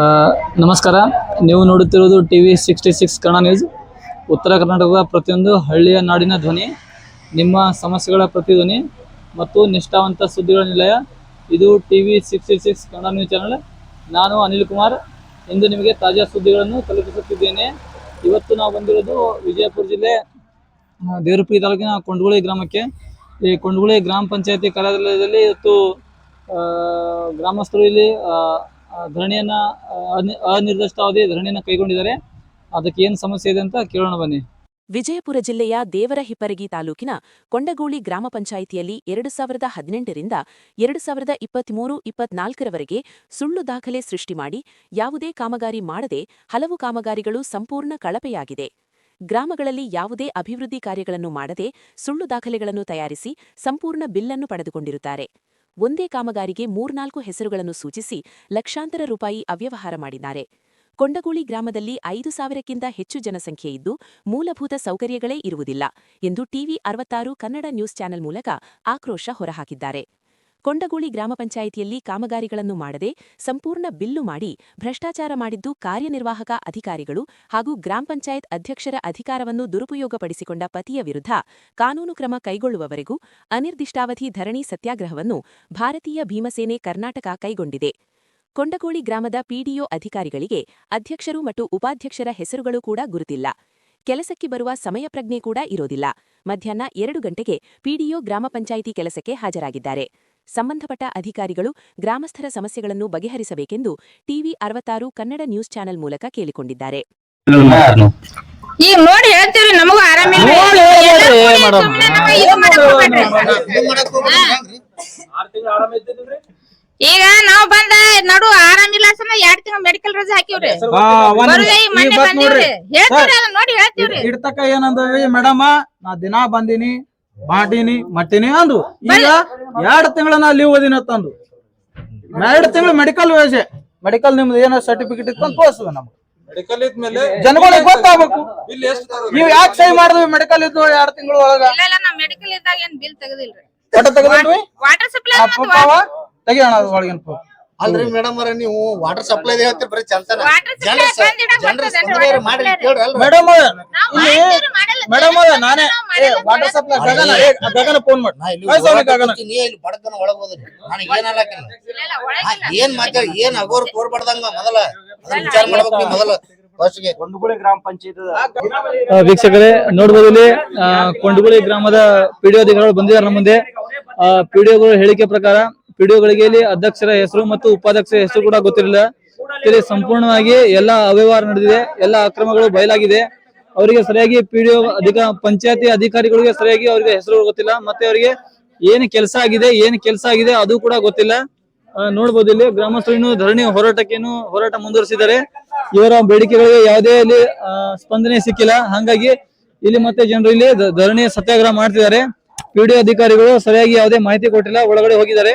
ಆ, ನಮಸ್ಕಾರ. ನೀವು ನೋಡುತ್ತಿರುವುದು TV66 ಕನ್ನಡ ನ್ಯೂಸ್. ಉತ್ತರ ಕರ್ನಾಟಕದ ಪ್ರತಿಯೊಂದು ಹಳ್ಳಿಯ ನಾಡಿನ ಧ್ವನಿ, ನಿಮ್ಮ ಸಮಸ್ಯೆಗಳ ಪ್ರತಿಧ್ವನಿ ಮತ್ತು ನಿಷ್ಠಾವಂತ ಸುದ್ದಿಗಳ ನಿಲಯ. ಇದು TV66 ಕನ್ನಡ ನ್ಯೂಸ್ ಚಾನಲ್. ನಾನು ಅನಿಲ್ ಕುಮಾರ್. ಇಂದು ನಿಮಗೆ ತಾಜಾ ಸುದ್ದಿಗಳನ್ನು ತಲುಪಿಸುತ್ತಿದ್ದೇನೆ. ಇವತ್ತು ನಾವು ಬಂದಿರೋದು ವಿಜಯಪುರ ಜಿಲ್ಲೆ ದೇವರಪುರಿ ತಾಲೂಕಿನ ಕೊಂಡಗುಳಿ ಗ್ರಾಮಕ್ಕೆ. ಈ ಕೊಂಡಗುಳಿ ಗ್ರಾಮ ಪಂಚಾಯತಿ ಕಾರ್ಯಾಲಯದಲ್ಲಿ ಇವತ್ತು ಗ್ರಾಮಸ್ಥರು ಇಲ್ಲಿ ಧರಣಿಯನ್ನ ಅನಿರ್ದಿಷ್ಟಾವಧಿ ಧರಣಿಯನ್ನ ಕೈಗೊಂಡಿದ್ದಾರೆ. ಅದಕ್ಕೆ ಏನು ಸಮಸ್ಯೆ ಇದೆ ಅಂತ ಕೇಳೋಣ ಬನ್ನಿ. ವಿಜಯಪುರ ಜಿಲ್ಲೆಯ ದೇವರಹಿಪ್ಪರಗಿ ತಾಲೂಕಿನ ಕೊಂಡಗೂಳಿ ಗ್ರಾಮ ಪಂಚಾಯಿತಿಯಲ್ಲಿ 2018ರಿಂದ 2023-24ರವರೆಗೆ ಸುಳ್ಳು ದಾಖಲೆ ಸೃಷ್ಟಿ ಮಾಡಿ ಯಾವುದೇ ಕಾಮಗಾರಿ ಮಾಡದೆ ಹಲವು ಕಾಮಗಾರಿಗಳು ಸಂಪೂರ್ಣ ಕಳಪೆಯಾಗಿದೆ. ಗ್ರಾಮಗಳಲ್ಲಿ ಯಾವುದೇ ಅಭಿವೃದ್ಧಿ ಕಾರ್ಯಗಳನ್ನು ಮಾಡದೆ ಸುಳ್ಳು ದಾಖಲೆಗಳನ್ನು ತಯಾರಿಸಿ ಸಂಪೂರ್ಣ ಬಿಲ್ಲನ್ನು ಪಡೆದುಕೊಂಡಿರುತ್ತಾರೆ. ಒಂದೇ ಕಾಮಗಾರಿಗೆ 3-4 ಹೆಸರುಗಳನ್ನು ಸೂಚಿಸಿ ಲಕ್ಷಾಂತರ ರೂಪಾಯಿ ಅವ್ಯವಹಾರ ಮಾಡಿದ್ದಾರೆ. ಕೊಂಡಗೂಳಿ ಗ್ರಾಮದಲ್ಲಿ 5,000ಕ್ಕಿಂತ ಹೆಚ್ಚು ಜನಸಂಖ್ಯೆ ಇದ್ದು ಮೂಲಭೂತ ಸೌಕರ್ಯಗಳೇ ಇರುವುದಿಲ್ಲ ಎಂದು TV66 ಕನ್ನಡ ನ್ಯೂಸ್ ಚಾನೆಲ್ ಮೂಲಕ ಆಕ್ರೋಶ ಹೊರಹಾಕಿದ್ದಾರೆ. ಕೊಂಡಗೂಳಿ ಗ್ರಾಮ ಪಂಚಾಯಿತಿಯಲ್ಲಿ ಕಾಮಗಾರಿಗಳನ್ನು ಮಾಡದೆ ಸಂಪೂರ್ಣ ಬಿಲ್ಲು ಮಾಡಿ ಭ್ರಷ್ಟಾಚಾರ ಮಾಡಿದ್ದು ಕಾರ್ಯನಿರ್ವಾಹಕ ಅಧಿಕಾರಿಗಳು ಹಾಗೂ ಗ್ರಾಮ ಪಂಚಾಯತ್ ಅಧ್ಯಕ್ಷರ ಅಧಿಕಾರವನ್ನು ದುರುಪಯೋಗಪಡಿಸಿಕೊಂಡ ಪತಿಯ ವಿರುದ್ಧ ಕಾನೂನು ಕ್ರಮ ಕೈಗೊಳ್ಳುವವರೆಗೂ ಅನಿರ್ದಿಷ್ಟಾವಧಿ ಧರಣಿ ಸತ್ಯಾಗ್ರಹವನ್ನು ಭಾರತೀಯ ಭೀಮಸೇನೆ ಕರ್ನಾಟಕ ಕೈಗೊಂಡಿದೆ. ಕೊಂಡಗೂಳಿ ಗ್ರಾಮದ ಪಿಡಿಒ ಅಧಿಕಾರಿಗಳಿಗೆ ಅಧ್ಯಕ್ಷರು ಮತ್ತು ಉಪಾಧ್ಯಕ್ಷರ ಹೆಸರುಗಳು ಕೂಡ ಗುರುತಿಲ್ಲ. ಕೆಲಸಕ್ಕೆ ಬರುವ ಸಮಯ ಪ್ರಜ್ಞೆ ಕೂಡ ಇರೋದಿಲ್ಲ. ಮಧ್ಯಾಹ್ನ 2 ಗಂಟೆಗೆ ಪಿಡಿಒ ಗ್ರಾಮ ಪಂಚಾಯಿತಿ ಕೆಲಸಕ್ಕೆ ಹಾಜರಾಗಿದ್ದಾರೆ. ಸಂಬಂಧಪಟ್ಟ ಅಧಿಕಾರಿಗಳು ಗ್ರಾಮಸ್ಥರ ಸಮಸ್ಯೆಗಳನ್ನು ಬಗೆಹರಿಸಬೇಕೆಂದು TV66 ಕನ್ನಡ ನ್ಯೂಸ್ ಚಾನೆಲ್ ಮೂಲಕ ಕೇಳಿಕೊಂಡಿದ್ದಾರೆ. ಈಗ ನೋಡಿ ಹೇಳ್ತೀವಿ, ನಮಗೂ ಆರಾಮಿಲ್ಲ. ಈಗ ನಾವ್ ಬಂದ ನಡು ಆರಾಮಿಲ್ಲ ಸಮ 2 ತಿಂಗಳು ಮೆಡಿಕಲ್ ರಜೆ ಹಾಕಿವ್ರಿ. ನೋಡಿ ಹೇಳ್ತೀವ್ರಿ. ಇಡ್ತಕ್ಕ ಏನಂದ್ರಿ ಮೇಡಮ್, ನಾ ದಿನಾ ಬಂದಿನಿ ಮಾಡೀನಿ ಮಟ್ಟಿನಿ ಅಂದು. ಈಗ 2 ತಿಂಗಳ ನಾ ಲೀವ್ ಓದಿನ ತಂದು 2 ತಿಂಗಳು ಮೆಡಿಕಲ್ ವಯಸ್ಸೆ ಮೆಡಿಕಲ್ ನಿಮ್ದು ಏನೋ ಸರ್ಟಿಫಿಕೇಟ್ ಇಟ್ಕೊಂಡು ತೋರಿಸುವ ನಮ್ಗೆ ಜನಗಳಿಗೆ ಗೊತ್ತಾಗಬೇಕು. ನೀವ್ ಯಾಕೆ ಸಹಿ ಮಾಡಿದ್ವಿ ಮೆಡಿಕಲ್ ಇದ್ದು 2 ತಿಂಗಳ ಒಳಗ? ಮೆಡಿಕಲ್ ಇದ್ದಾಗ ಏನ್ ಬಿಲ್ ತೆಗದಿಲ್ರಿ. ಒಟ್ಟ ತೆಗದಿಲ್ವಿ? ವಾಟರ್ ಸಪ್ಲೈ ತೆಗಿಯೋಣ ಒಳಗಿನ ಅಲ್ರಿ ಮೇಡಮ್ ಅವ್ರ, ನೀವು ವಾಟರ್ ಸಪ್ಲೈ ಹೇಳ್ತೀರಿ ಬರೀ ಚಂತನ. ಮೇಡಮ್ ಮೇಡಮ್ ನಾನೇ ವಾಟರ್ ಸಪ್ಲೈ ಗಗನ ಫೋನ್ ಮಾಡಿ ಬಡಕನ ಒಳಗ್ ಹೋದ್ರಿ ನನಗೆ ಏನ್ ಮಾತಾಡಿ ಏನ್ ಅಗೋರ್ ತೋರ್ಬಾರ್ದಂಗ ಮೊದಲ ವಿಚಾರ ಮಾಡ್ಬೇಕು. ನೀವು ಮೊದಲ ಕೊಂಡಗುಳಿ ಗ್ರಾಮ ಪಂಚಾಯತ್ ವೀಕ್ಷಕರೇ ನೋಡಬಹುದು, ಇಲ್ಲಿ ಕೊಂಡಗುಳಿ ಗ್ರಾಮದ ಪಿಡಿಒ ಅಧಿಕಾರಿಗಳು ಬಂದಿದ್ದಾರೆ ನಮ್ಮ ಮುಂದೆ. ಪಿಡಿಒಗಳು ಹೇಳಿಕೆ ಪ್ರಕಾರ ಪಿಡಿಒಗಳಿಗೆ ಇಲ್ಲಿ ಅಧ್ಯಕ್ಷರ ಹೆಸರು ಮತ್ತು ಉಪಾಧ್ಯಕ್ಷರ ಹೆಸರು ಕೂಡ ಗೊತ್ತಿರಲಿಲ್ಲ. ಇಲ್ಲಿ ಸಂಪೂರ್ಣವಾಗಿ ಎಲ್ಲಾ ಅವ್ಯವಹಾರ ನಡೆದಿದೆ, ಎಲ್ಲಾ ಅಕ್ರಮಗಳು ಬಯಲಾಗಿದೆ. ಅವರಿಗೆ ಸರಿಯಾಗಿ ಪಿಡಿಒ ಪಂಚಾಯತಿ ಅಧಿಕಾರಿಗಳಿಗೆ ಸರಿಯಾಗಿ ಅವರಿಗೆ ಹೆಸರು ಗೊತ್ತಿಲ್ಲ, ಮತ್ತೆ ಅವರಿಗೆ ಏನು ಕೆಲಸ ಆಗಿದೆ ಅದು ಕೂಡ ಗೊತ್ತಿಲ್ಲ. ನೋಡ್ಬೋದು, ಇಲ್ಲಿ ಗ್ರಾಮಸ್ಥರು ಇನ್ನು ಧರಣಿ ಹೋರಾಟ ಮುಂದುವರಿಸಿದ್ದಾರೆ. ಇವರ ಬೇಡಿಕೆಗಳಿಗೆ ಯಾವುದೇ ಇಲ್ಲಿ ಸ್ಪಂದನೆ ಸಿಕ್ಕಿಲ್ಲ. ಹಾಗಾಗಿ ಇಲ್ಲಿ ಮತ್ತೆ ಜನರು ಇಲ್ಲಿ ಧರಣಿ ಸತ್ಯಾಗ್ರಹ ಮಾಡ್ತಿದ್ದಾರೆ. ಪಿಡಿಒ ಅಧಿಕಾರಿಗಳು ಸರಿಯಾಗಿ ಯಾವುದೇ ಮಾಹಿತಿ ಕೊಟ್ಟಿಲ್ಲ, ಒಳಗಡೆ ಹೋಗಿದ್ದಾರೆ.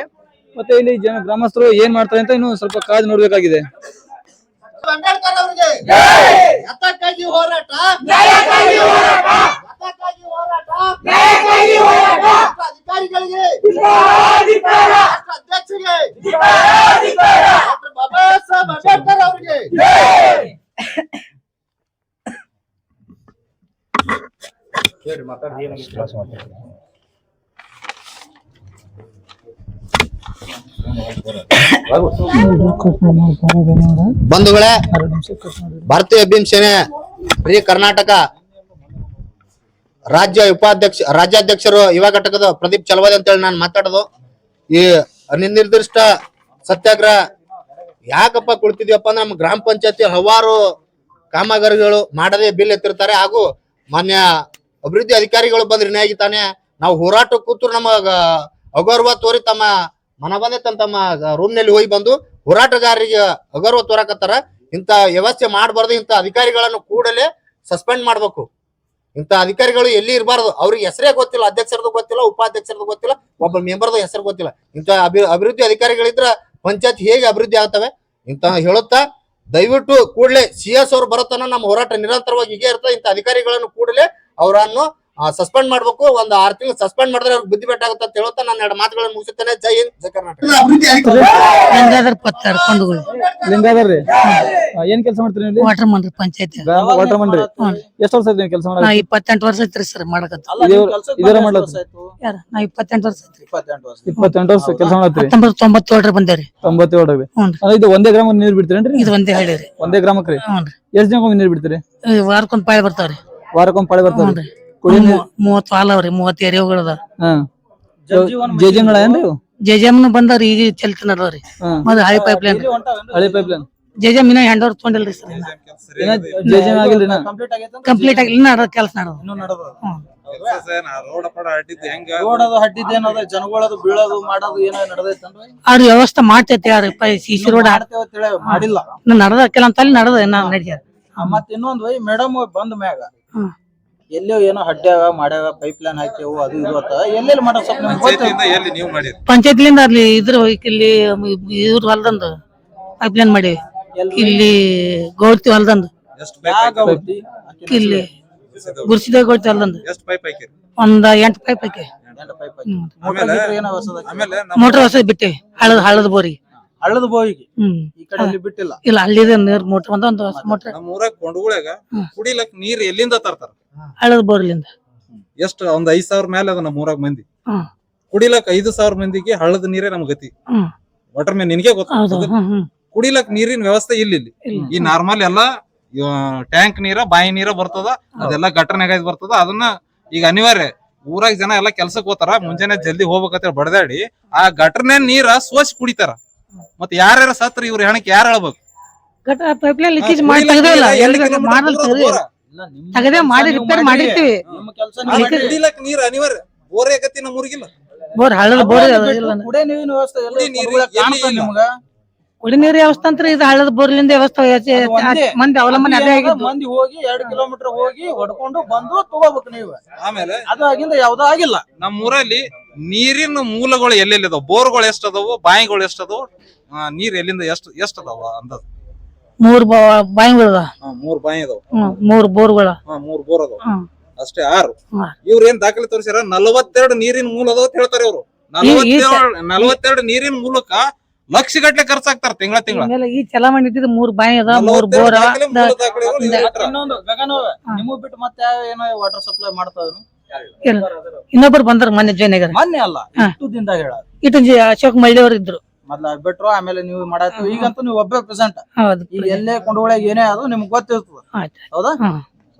ಮತ್ತೆ ಇಲ್ಲಿ ಗ್ರಾಮಸ್ಥರು ಏನ್ ಮಾಡ್ತಾರೆ ಅಂತ ಇನ್ನು ಸ್ವಲ್ಪ ಕಾದು ನೋಡ್ಬೇಕಾಗಿದೆ. ಅಂಬೇಡ್ಕರ್ ಅವರಿಗೆ ಹೋರಾಟ, ಅಧಿಕಾರಿಗಳಿಗೆ, ಅಧ್ಯಕ್ಷರಿಗೆ, ಬಾಬಾ ಸಾಹೇಬ್ ಅಂಬೇಡ್ಕರ್ ಅವರಿಗೆ ಬಂಧುಗಳೇ, ಭಾರತೀಯ ಭೀಮಸೇನೆ ಕರ್ನಾಟಕ ರಾಜ್ಯಾಧ್ಯಕ್ಷರು ಯುವ ಘಟಕದ ಪ್ರದೀಪ್ ಚಲವಾದಿ ಅಂತ ಹೇಳಿ ನಾನು ಮಾತಾಡೋದು. ಈ ಅನಿರ್ದಿಷ್ಟ ಸತ್ಯಾಗ್ರಹ ಯಾಕಪ್ಪ ಕುಳಿತಿದ್ಯಪ್ಪ ಅಂದ್ರೆ ನಮ್ಮ ಗ್ರಾಮ ಪಂಚಾಯತಿ ಹಲವಾರು ಕಾಮಗಾರಿಗಳು ಮಾಡದೆ ಬಿಲ್ ಎತ್ತಿರ್ತಾರೆ. ಹಾಗೂ ಮಾನ್ಯ ಅಭಿವೃದ್ಧಿ ಅಧಿಕಾರಿಗಳು ಬಂದ್ರೆ ಏನಾಗಿ ತಾನೆ ನಾವು ಹೋರಾಟ ಕೂತರು ನಮ್ಮ ಅಗೌರವ ತೋರಿ ತಮ್ಮ ಮನ ಬಂದೆ ತಮ್ಮ ರೂಮ್ ನಲ್ಲಿ ಹೋಗಿ ಬಂದು ಹೋರಾಟಗಾರರಿಗೆ ಅಗೌರವ ತೋರಕತ್ತಾರ. ಇಂತ ವ್ಯವಸ್ಥೆ ಮಾಡಬಾರ್ದು. ಇಂತ ಅಧಿಕಾರಿಗಳನ್ನು ಕೂಡಲೇ ಸಸ್ಪೆಂಡ್ ಮಾಡ್ಬೇಕು. ಇಂತ ಅಧಿಕಾರಿಗಳು ಎಲ್ಲಿ ಇರಬಾರ್ದು. ಅವ್ರಿಗೆ ಹೆಸರೇ ಗೊತ್ತಿಲ್ಲ, ಅಧ್ಯಕ್ಷರದು ಗೊತ್ತಿಲ್ಲ, ಉಪಾಧ್ಯಕ್ಷರದು ಗೊತ್ತಿಲ್ಲ, ಒಬ್ಬ ಮೆಂಬರ್ದು ಹೆಸರು ಗೊತ್ತಿಲ್ಲ. ಇಂತ ಅಭಿವೃದ್ಧಿ ಅಧಿಕಾರಿಗಳಿದ್ರ ಪಂಚಾಯತ್ ಹೇಗೆ ಅಭಿವೃದ್ಧಿ ಆಗ್ತವೆ ಇಂತ ಹೇಳುತ್ತಾ, ದಯವಿಟ್ಟು ಕೂಡಲೇ CS ಅವರು ಬರುತ್ತಾನ ನಮ್ಮ ಹೋರಾಟ ನಿರಂತರವಾಗಿ ಹೀಗೆ ಇರ್ತದೆ. ಇಂತ ಅಧಿಕಾರಿಗಳನ್ನು ಕೂಡಲೇ ಅವರನ್ನು ಸಸ್ಪೆಂಡ್ ಮಾಡ್ಬೇಕು, ಒಂದ್ 6 ತಿಂಗಳು ಸಸ್ಪೆಂಡ್ ಮಾಡಿದ್ರೆ ಅವ್ರಿಗೆ ಬುದ್ಧಿ ಬೆಟ್ಟಾಗುತ್ತೆ ಅಂತ ಹೇಳ್ತಾ ನಾನು 2 ಮಾತುಗಳನ್ನು ಮುಗಿಸುತ್ತೇನೆ. ಜೈ ಹಿಂದ್, ಜೈ ಕರ್ನಾಟಕ. ಗಂಗಾಧರ್ ಪತ್ತಾರ್ ಕೊಂಡಗಳು ಲಿಂಗಾದರ್ರಿ ಏನ್ ಕೆಲಸ ಮಾಡ್ತೀರಿ ನೀವು? ವಾಟರ್ ಮನ್ ಪಂಚಾಯತಿ ವಾಟರ್ ಮನ್ರಿ ಎಷ್ಟ್ ವರ್ಷ ಆಯ್ತು ನೀವು ಕೆಲಸ ನಾ 28 ವರ್ಷ ಐತ್ರಿ ಸರ್ ಮಾಡಕತ್ತ ಇದರ ಮಾಡ್ಲತ್ರಿ? ಯಾರ ನಾ 28 ವರ್ಷ ಐತ್ರಿ 28 ವರ್ಷ ಕೆಲಸ ಮಾಡತ್ರಿ? 1997 ಬಂದೇವ್ರಿ 97 ಹ್ಞೂ ಇದು ಒಂದೇ ಗ್ರಾಮ ನೀರ್ ಬಿಡ್ತೀರೇನ್ರಿ? ಇದು ಒಂದೇ ಹಳ್ಳಿ ಒಂದೇ ಗ್ರಾಮಕ್ರಿ ಹ್ಞೂ ಎಷ್ಟ್ ದಿನಕ್ಕೊಮ್ಮೆ ನೀರ್ ಬಿಡ್ತೀರಿ? ವಾರಕ್ಕೊಂದ್ ಪಾಳಿ ಬರ್ತಾವ್ರಿ ವಾರಕ್ಕೊಮ್ಮೆ ಪಾಳಿ ಬರ್ತಾವ್ರಿ? ಹ್ಞೂ ಕುಡಿ ನೀರ್ 30 ಹಾಲ್ ಅವ್ರಿ 30 ಎರೆಹುಗಳದ ಹಾ ಜೇಜಂಗಳ ಏನ್ರಿ? ಜೆಜೆಮ್ನು ಬಂದವ್ರಿ ಈಗ ಚಲ್ತಿ ನಡದವ್ರಿ ಮತ್ತೆ ಹಳಿ ಪೈಪ್ ಲೈನ್ ಹಳೆ ಪೈಪ್ ಲೈನ್ ಜೆಜೆಮ್ ಇನ್ನ ಹ್ಯಾಂಡ್ ಓವರ್ ತೊಗೊಂಡಿಲ್ರಿ ಸರ್ ಜೇಜಂ ಆಗಿಲ್ರಿ ನಾ ಕಂಪ್ಲೀಟ್ ಆಗಿ ಇನ್ನ ಕೆಲಸ ನಡದ ರೋಡ್ ಅದು ಹಡ್ಡಿದ್ದೇನದ ಜನಗಳದು ಬೀಳೋದು ಮಾಡೋದು ಏನೋ ನಡೆದೈತನ್ರಿ? ಅವ್ರ ವ್ಯವಸ್ಥೆ ಮಾಡ್ತೈತಿ ಯಾರು ಸಿಸಿ ರೋಡ್ ಮಾಡಿಲ್ಲ. ನಡದ ಕೆಲವೊಂದಲ್ಲಿ ನಡದ ನಡ್ಯಾರ ಮತ್ ಇನ್ನೊಂದ್ ಮೇಡಮ್ ಬಂದ ಮ್ಯಾಗ ಹ್ಮ್. ಎಲ್ಲೋ ಏನೋ ಹಡ್ಡ್ಯಾಗ ಮಾಡ್ಯಾಗ ಪೈಪ್ ಲೈನ್ ಹಾಕ್ಯವು ಅದು ಇದು ಅಂತ ಎಲ್ಲೆಲ್ಲಿ ಮಾಡೋ ಸ್ವಲ್ಪ ನಿಮ್ಗ್ ಗೊತ್ತೈತಿ? ಪಂಚಾಯತ್ಲಿಂದ ಅಲ್ಲಿ ಇದ್ರ ಇಲ್ಲಿ ಇವ್ರ ಹೊಲ್ದಂದು ಪೈಪ್ ಲೈನ್ ಮಾಡಿವಿ ಇಲ್ಲಿ ಗೌಡ್ತಿ ಹೊಲ್ದಂದು ಯಾಕ್ ಅವ್ರ್ದಿ? ಇಲ್ಲಿ ಗುರ್ಸಿದಾಗ ಗೌಡ್ತಿ ಹೊಲ್ದಂದು ಒಂದ್ 8 ಪೈಪ್ ಹಾಕಿ ಎಂಟ್ pipe ಹಾಕಿ. ಮೋಟರ್ ಗೀಟರ್ ಏನೋ ಹೊಸದಾಗಿ? ಮೋಟರ್ ಹೊಸ ಬಿಟ್ಟಿವಿ ಹಳದ ಬೋರಿ ಹಳ್ಳದ ಬೋಯಿಗೆ ಹ್ಮ್ ಈ ಕಡೆ ಇಲ್ಲಿ ಬಿಟ್ಟಿಲ್ಲ. ಇಲ್ಲ ಅಲ್ಲಿದೆ ನೀರ್ ಮೋಟರ್ ಒಂದು ಹೊಸ ಮೋಟರ್ ನಮ್ಮೂರಾಗ ಕೊಂಡಗುಳಾಗ ಕುಡಿಲಕ್ ನೀರ್ ಎಲ್ಲಿಂದ ತರ್ತಾರ? ಹಳದ ಬೋರ್ಲಿಂದ ಎಷ್ಟ್ ಒಂದ್ 5,000 ಮೇಲೆ ಅದ ನಮ್ಮೂರಾಗ ಮಂದಿ. ಹ್ಮ್. ಕುಡಿಲಕ್ 5,000 ಮಂದಿಗೆ ಹಳ್ಳದ ನೀರೇ ನಮ್ ಗತಿ. ಹ್ಮ್. ವಾಟರ್ ಮ್ಯಾನ್ ನಿನಗೆ ಹೌದು ಗೊತ್ತ. ಕುಡಿಲಕ್ ನೀರಿನ ವ್ಯವಸ್ಥೆ ಇಲ್ಲಿ ಈ ನಾರ್ಮಲ್ ಎಲ್ಲಾ ಟ್ಯಾಂಕ್ ನೀರ ಬಾಯಿ ನೀರ ಬರ್ತದ, ಅದೆಲ್ಲ ಗಟರ್ನಾಗ ಬರ್ತದ. ಅದನ್ನ ಈಗ ಅನಿವಾರ್ಯ ಊರಾಗ ಜನ ಎಲ್ಲಾ ಕೆಲ್ಸಕ್ ಹೋತಾರ, ಮುಂಜಾನೆ ಜಲ್ದಿ ಹೋಗ್ಬೇಕಂತ ಬಡದಾಡಿ ಆ ಗಟರ್ನ ನೀರ ಸೋಸಿ ಕುಡಿತಾರ. ಮತ್ ಯಾರ್ಯಾರ ಸತ್ರ ಇವ್ರ ಹೆಣಕ್ ಯಾರು ಹೇಳ್ಬೇಕು? ಪೈಪ್ ಲೈನ್ ಲೀಕೇಜ್ ಮಾಡಿ ತೆಗ್ದಿಲ್ಲ ತೆಗದೇ ಮಾಡಿ ರಿಪೇರ್ ಮಾಡಿರ್ತೀವಿ ನಿಮ್ಮ ಕೆಲಸ ಕುಡಿಲಕ್ ನೀರ್ ಅನಿವಾರ್ಯ. ಬೋರೇ ಗತಿ ನಮ್ಮೂರಿಗಿಲ್ಲ. ಬೋರ್ ಹಳ್ಳದ ಬೋರ್ ಕುಡಿಯ ನೀರಿನ ವ್ಯವಸ್ಥೆ ಎಲ್ಲ ಕುಡಿ ನೀರು ಕೊಂಡಗುಳಾಗ ಎಲ್ಲಿ ಕಾಣ್ತದೆ ಇಲ್ಲ. ನಿಮ್ಗ? ಕುಡಿ ನೀರು ವ್ಯವಸ್ಥೆ ಅಂತ ಇದು ಹಳ್ಳದ ಬೋರ್ಲಿಂದ ವ್ಯವಸ್ಥೆ ಒಂದೇ. ಮಂದಿ ಅವಲಂಬನೆ ಅದೇ ಆಗಿದ್ದು ಮಂದಿ ಹೋಗಿ 2 ಕಿಲೋಮೀಟರ್ ಹೋಗಿ ಹೊಡ್ಕೊಂಡು ಬಂದು ತಗೋಬೇಕು ನೀವು. ಆಮೇಲೆ ಅದು ಆಗಿಂದ ಯಾವ್ದೂ ಆಗಿಲ್ಲ. ನಮ್ಮೂರಲ್ಲಿ ನೀರಿನ ಮೂಲಗಳು ಎಲ್ಲೆಲ್ಲಿ ಅದಾವ, ಬೋರ್ಗಳು ಎಷ್ಟ್ ಅದಾವು, ಬಾಯಿಗಳು ಎಷ್ಟ್ ಅದಾವು, ನೀರ್ ಎಲ್ಲಿಂದ ಎಷ್ಟ್ ಅದಾವ ಅಂದಾಜು? 3 ಬಾಯಿಗಳ 3 ಬಾಯಿ ಅದಾವ, 3 ಬೋರ್ಗಳ 3 ಬೋರ್ ಅದಾವ ಹ್ಮ್. ಅಷ್ಟೇ. 6 ಹ್ಮ್. ಇವ್ರ ಏನ್ ದಾಖಲೆ ತೋರಿಸ್ಯಾರ? 42 ನೀರಿನ ಮೂಲ ಅದಾವ ಅಂತ ಹೇಳ್ತಾರೆ ಇವ್ರು. 42 ನೀರಿನ ಮೂಲಕ ಲಕ್ಷ ಗಟ್ಲೆ ಖರ್ಚಾಗ್ತಾರ ತಿಂಗಳ. ಆಮೇಲೆ ಈ ಚಲಾವಣೆ ಇದ್ದಿದ್ದು 3 ಬಾಯಿ ಅದ 3 ಬೋರ್ ಇನ್ನೊಂದು ಗಗನ ನಿಮಗ್ ಬಿಟ್ಟು ಮತ್ತೆ ಏನೋ ವಾಟರ್ ಸಪ್ಲೈ ಮಾಡ್ತಾವೇನು? ಇನ್ನೊಬ್ರು ಬಂದ್ರ ಮೊನ್ನೆ ಜಾಯ್ನ್ ಆಗ್ಯಾರ ಮೊನ್ನೆ ಅಲ್ಲ ಇಷ್ಟು ದಿನದಾಗ ಹೇಳ ಇಟ್ಟು ಅಶೋಕ್ ಮಳ್ಳಿ ಅವ್ರು ಇದ್ರು ಮೊದ್ಲ ಬಿಟ್ರು ಆಮೇಲೆ ನೀವು ಮಾಡಾಯ್ತು. ಈಗಂತೂ ನೀವು ಒಬ್ಬೇ ಪ್ರೆಸೆಂಟ್. ಹೌದು ಈಗ ಎಲ್ಲೇ ಕೊಂಡೊಳಗೆ ಏನೇ ಅದು ನಿಮ್ಗೆ ಗೊತ್ತಿರ್ತದ. ಆಯ್ತು ಹೌದಾ?